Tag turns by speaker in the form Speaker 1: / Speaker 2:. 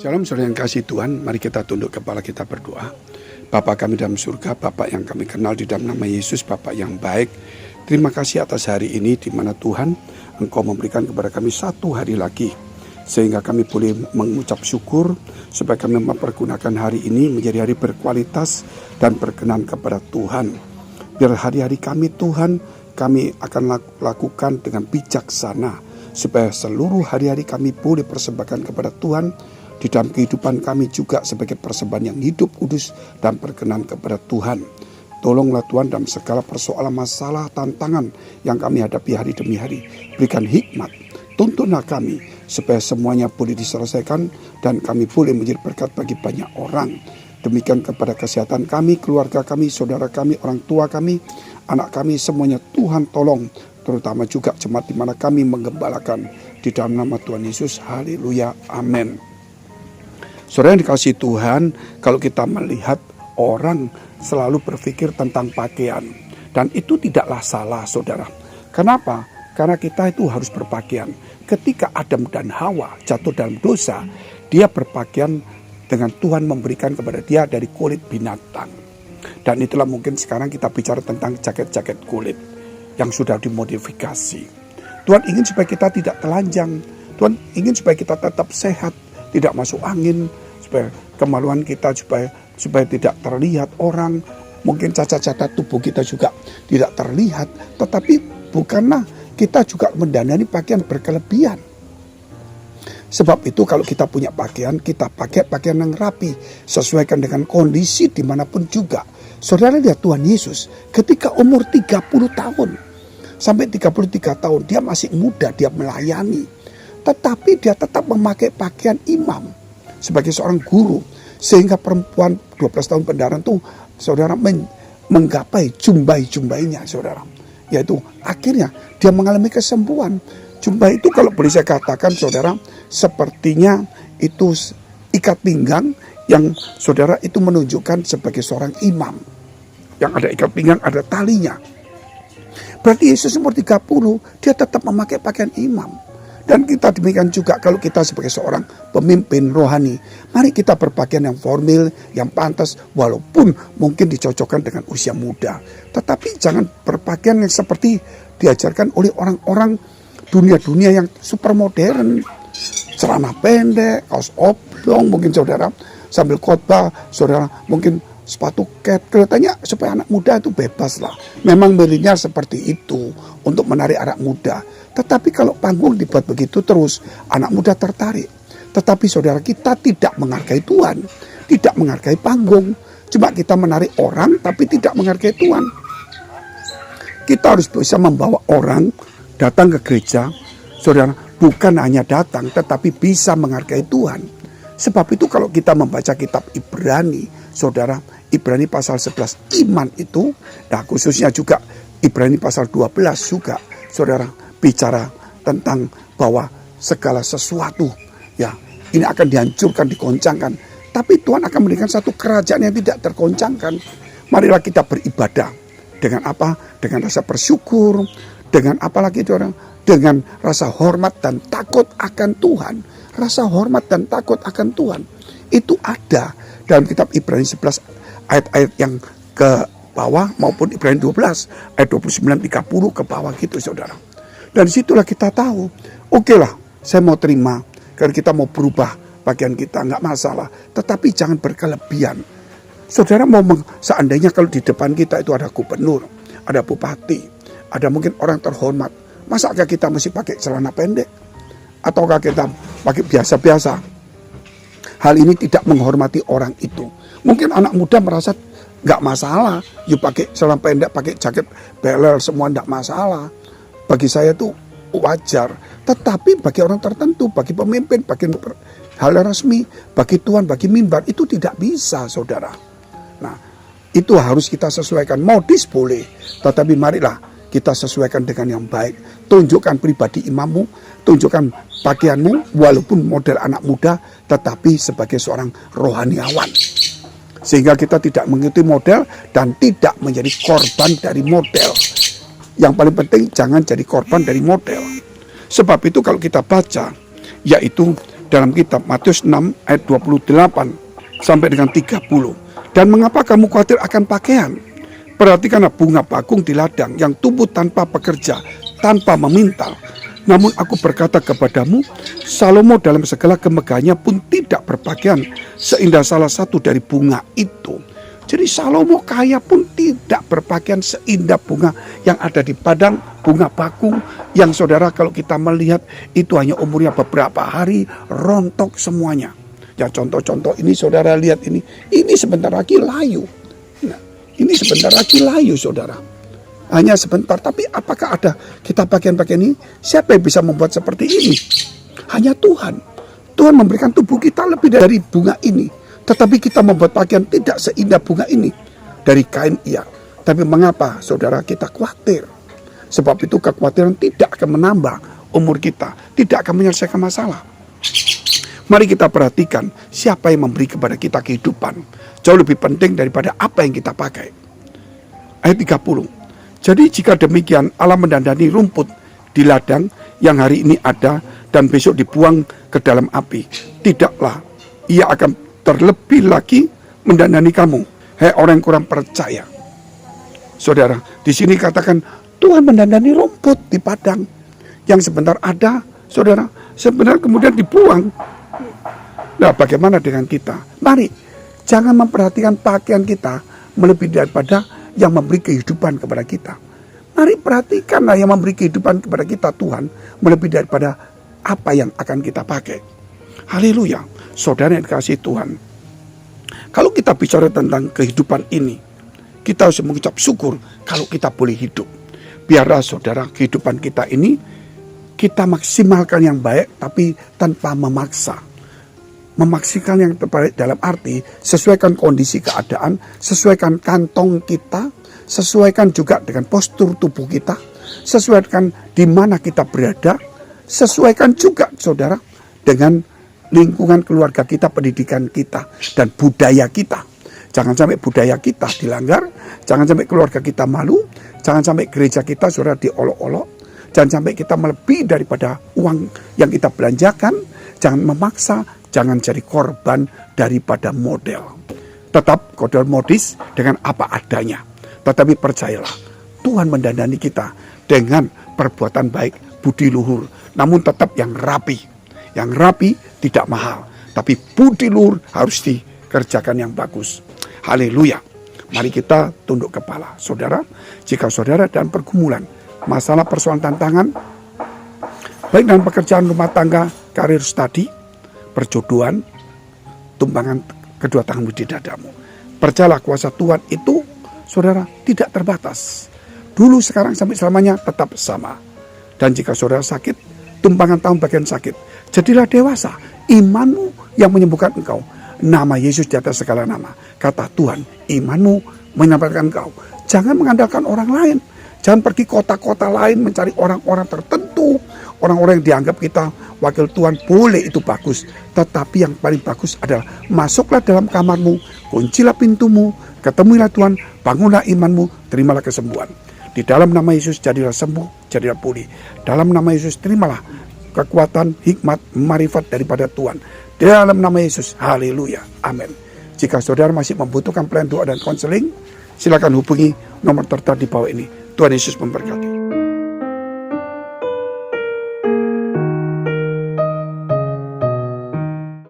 Speaker 1: Shalom saudara yang kasih Tuhan, mari kita tunduk kepala kita berdoa. Bapa kami dalam surga, Bapa yang kami kenal di dalam nama Yesus, Bapa yang baik. Terima kasih atas hari ini di mana Tuhan Engkau memberikan kepada kami satu hari lagi, sehingga kami boleh mengucap syukur supaya kami mempergunakan hari ini menjadi hari berkualitas dan berkenan kepada Tuhan. Biar hari-hari kami Tuhan, kami akan lakukan dengan bijaksana, supaya seluruh hari-hari kami boleh persembahkan kepada Tuhan. Di dalam kehidupan kami juga sebagai persembahan yang hidup, kudus, dan berkenan kepada Tuhan. Tolonglah Tuhan dalam segala persoalan, masalah, tantangan yang kami hadapi hari demi hari. Berikan hikmat, tuntunlah kami supaya semuanya boleh diselesaikan dan kami boleh menjadi berkat bagi banyak orang. Demikian kepada kesehatan kami, keluarga kami, saudara kami, orang tua kami, anak kami, semuanya Tuhan tolong. Terutama juga jemaat di mana kami menggembalakan. Di dalam nama Tuhan Yesus, haleluya, amin. Saudara yang dikasihi Tuhan, kalau kita melihat orang selalu berpikir tentang pakaian. Dan itu tidaklah salah, saudara. Kenapa? Karena kita itu harus berpakaian. Ketika Adam dan Hawa jatuh dalam dosa, dia berpakaian dengan Tuhan memberikan kepada dia dari kulit binatang. Dan itulah mungkin sekarang kita bicara tentang jaket-jaket kulit yang sudah dimodifikasi. Tuhan ingin supaya kita tidak telanjang. Tuhan ingin supaya kita tetap sehat, tidak masuk angin, supaya kemaluan kita supaya tidak terlihat orang. Mungkin cacat-cacat tubuh kita juga tidak terlihat, tetapi bukanlah kita juga mendandani pakaian berkelebihan. Sebab itu kalau kita punya pakaian, kita pakai pakaian yang rapi, sesuaikan dengan kondisi dimanapun juga. Saudara lihat Tuhan Yesus ketika umur 30 tahun sampai 33 tahun, dia masih muda, dia melayani. Tetapi dia tetap memakai pakaian imam sebagai seorang guru. Sehingga perempuan 12 tahun pendaran itu saudara menggapai jumbai-jumbainya saudara. Yaitu akhirnya dia mengalami kesembuhan. Jumbai itu kalau boleh saya katakan saudara, sepertinya itu ikat pinggang yang saudara itu menunjukkan sebagai seorang imam. Yang ada ikat pinggang, ada talinya. Berarti Yesus umur 30, dia tetap memakai pakaian imam. Dan kita demikian juga kalau kita sebagai seorang pemimpin rohani. Mari kita berpakaian yang formal, yang pantas, walaupun mungkin dicocokkan dengan usia muda. Tetapi jangan berpakaian yang seperti diajarkan oleh orang-orang dunia-dunia yang super modern. Celana pendek, kaos oblong mungkin saudara. Sambil khotbah, saudara mungkin sepatu cat. Kelihatannya supaya anak muda itu bebas lah. Memang milenial seperti itu untuk menarik anak muda. Tetapi kalau panggung dibuat begitu terus, anak muda tertarik. Tetapi saudara, kita tidak menghargai Tuhan, tidak menghargai panggung. Cuma kita menarik orang tapi tidak menghargai Tuhan. Kita harus bisa membawa orang datang ke gereja, saudara, bukan hanya datang tetapi bisa menghargai Tuhan. Sebab itu kalau kita membaca kitab Ibrani, saudara, Ibrani pasal 11 iman itu, nah khususnya juga Ibrani pasal 12 juga, saudara, bicara tentang bahwa segala sesuatu ya ini akan dihancurkan, dikoncangkan. Tapi Tuhan akan memberikan satu kerajaan yang tidak terkoncangkan. Marilah kita beribadah. Dengan apa? Dengan rasa bersyukur. Dengan apa lagi itu orang? Dengan rasa hormat dan takut akan Tuhan. Rasa hormat dan takut akan Tuhan. Itu ada dalam kitab Ibrani 11 ayat-ayat yang ke bawah maupun Ibrani 12 ayat 29-30 ke bawah gitu saudara. Dan disitulah kita tahu, oke lah, saya mau terima, karena kita mau berubah pakaian kita, nggak masalah. Tetapi jangan berkelebihan. Saudara seandainya kalau di depan kita itu ada gubernur, ada bupati, ada mungkin orang terhormat, masakah kita mesti pakai celana pendek? Ataukah kita pakai biasa-biasa? Hal ini tidak menghormati orang itu. Mungkin anak muda merasa nggak masalah, yuk pakai celana pendek, pakai jaket beler, semua nggak masalah. Bagi saya itu wajar. Tetapi bagi orang tertentu, bagi pemimpin, bagi hal resmi, bagi Tuhan, bagi mimbar, itu tidak bisa saudara. Nah, itu harus kita sesuaikan. Modis boleh, tetapi marilah kita sesuaikan dengan yang baik. Tunjukkan pribadi imammu, tunjukkan pakaianmu, walaupun model anak muda, tetapi sebagai seorang rohaniawan. Sehingga kita tidak mengikuti model dan tidak menjadi korban dari model. Yang paling penting jangan jadi korban dari model. Sebab itu kalau kita baca, yaitu dalam kitab Matius 6 ayat 28 sampai dengan 30. Dan mengapa kamu khawatir akan pakaian? Perhatikanlah bunga bakung di ladang yang tumbuh tanpa pekerja, tanpa memintal. Namun aku berkata kepadamu, Salomo dalam segala kemegahannya pun tidak berpakaian seindah salah satu dari bunga itu. Jadi Salomo kaya pun tidak berpakaian seindah bunga yang ada di padang, bunga bakung yang saudara kalau kita melihat itu hanya umurnya beberapa hari, rontok semuanya. Ya contoh-contoh ini saudara lihat ini sebentar lagi layu. Nah, ini sebentar lagi layu saudara. Hanya sebentar, tapi apakah ada kita pakaian-pakaian ini? Siapa yang bisa membuat seperti ini? Hanya Tuhan. Tuhan memberikan tubuh kita lebih dari bunga ini. Tetapi kita membuat pakaian tidak seindah bunga ini. Dari kain iya. Tapi mengapa saudara kita khawatir? Sebab itu kekhawatiran tidak akan menambah umur kita. Tidak akan menyelesaikan masalah. Mari kita perhatikan siapa yang memberi kepada kita kehidupan. Jauh lebih penting daripada apa yang kita pakai. Ayat 30. Jadi jika demikian Allah mendandani rumput di ladang yang hari ini ada dan besok dibuang ke dalam api. Tidaklah ia akan terlebih lagi mendandani kamu. Hei orang yang kurang percaya. Saudara, di sini katakan Tuhan mendandani rumput di padang yang sebentar ada, saudara, sebentar kemudian dibuang. Nah, bagaimana dengan kita? Mari, jangan memperhatikan pakaian kita melebihi daripada yang memberi kehidupan kepada kita. Mari perhatikanlah yang memberi kehidupan kepada kita Tuhan melebihi daripada apa yang akan kita pakai. Haleluya, saudara yang dikasihi Tuhan. Kalau kita bicara tentang kehidupan ini, kita harus mengucap syukur kalau kita boleh hidup. Biarlah saudara kehidupan kita ini kita maksimalkan yang baik tapi tanpa memaksa. Memaksimalkan yang terbaik dalam arti sesuaikan kondisi keadaan, sesuaikan kantong kita, sesuaikan juga dengan postur tubuh kita, sesuaikan di mana kita berada, sesuaikan juga saudara dengan lingkungan keluarga kita, pendidikan kita, dan budaya kita. Jangan sampai budaya kita dilanggar, jangan sampai keluarga kita malu, jangan sampai gereja kita saudara diolok-olok, jangan sampai kita melebihi daripada uang yang kita belanjakan, jangan memaksa, jangan jadi korban daripada model. Tetap kodel modis dengan apa adanya. Tetapi percayalah, Tuhan mendandani kita dengan perbuatan baik, budi luhur. Namun tetap yang rapi. Yang rapi tidak mahal. Tapi budi luhur harus dikerjakan yang bagus. Haleluya. Mari kita tunduk kepala. Saudara, jika saudara dalam pergumulan, masalah persoalan tantangan, baik dalam pekerjaan rumah tangga, karir studi, perjodohan, tumpangan kedua tanganmu di dadamu. Percayalah kuasa Tuhan itu, saudara, tidak terbatas. Dulu, sekarang, sampai selamanya tetap sama. Dan jika saudara sakit, tumpangan tangan bagian sakit. Jadilah dewasa, imanmu yang menyembuhkan engkau. Nama Yesus di atas segala nama. Kata Tuhan, imanmu menyelamatkan engkau. Jangan mengandalkan orang lain. Jangan pergi kota-kota lain mencari orang-orang tertentu. Orang-orang yang dianggap kita wakil Tuhan, boleh itu bagus. Tetapi yang paling bagus adalah masuklah dalam kamarmu, kuncilah pintumu, ketemuilah Tuhan, bangunlah imanmu, terimalah kesembuhan. Di dalam nama Yesus jadilah sembuh, jadilah pulih. Dalam nama Yesus terimalah kekuatan, hikmat, marifat daripada Tuhan. Di dalam nama Yesus, haleluya, amin. Jika saudara masih membutuhkan pelayanan doa dan konseling, silakan hubungi nomor tertera di bawah ini. Tuhan Yesus memberkati.